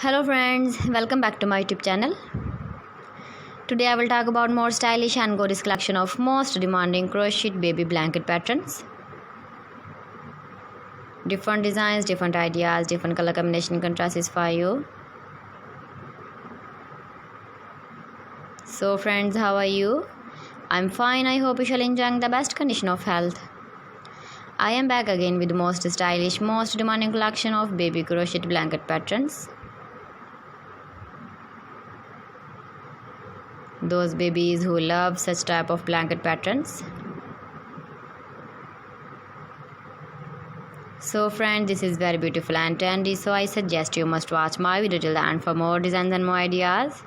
Hello friends, welcome back to my YouTube channel. Today I will talk about more stylish and gorgeous collection of most demanding crocheted baby blanket patterns. Different designs, different ideas, different color combination contrasts for you. So friends, how are you? I'm fine. I hope you shall enjoy the best condition of health. I am back again with the most stylish, most demanding collection of baby crocheted blanket patterns. Those babies who love such type of blanket patterns. So friend, this is very beautiful and trendy, so I suggest you must watch my video till the end for more designs and more ideas.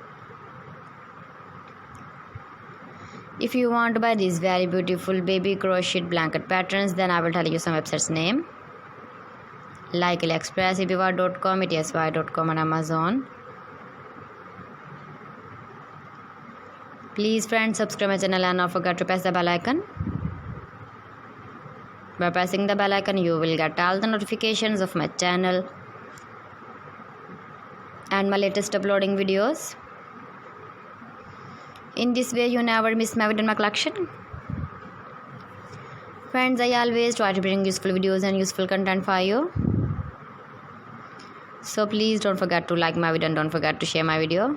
If you want to buy these very beautiful baby crocheted blanket patterns, then I will tell you some websites name like AliExpress, eBay.com, etsy.com and Amazon. Please friends, subscribe my channel and not forget to press the bell icon. By pressing the bell icon, you will get all the notifications of my channel and my latest uploading videos. In this way, you never miss my video in my collection. Friends, I always try to bring useful videos and useful content for you. So please don't forget to like my video and don't forget to share my video.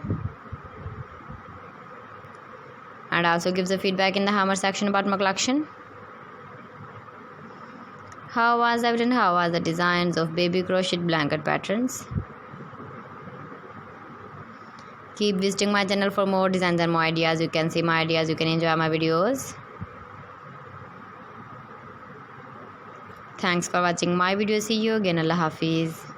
And also give the feedback in the hammer section about my collection. How was everything? How was the designs of baby crocheted blanket patterns? Keep visiting my channel for more designs and more ideas. You can see my ideas, you can enjoy my videos. Thanks for watching my video. See you again. Allah Hafiz.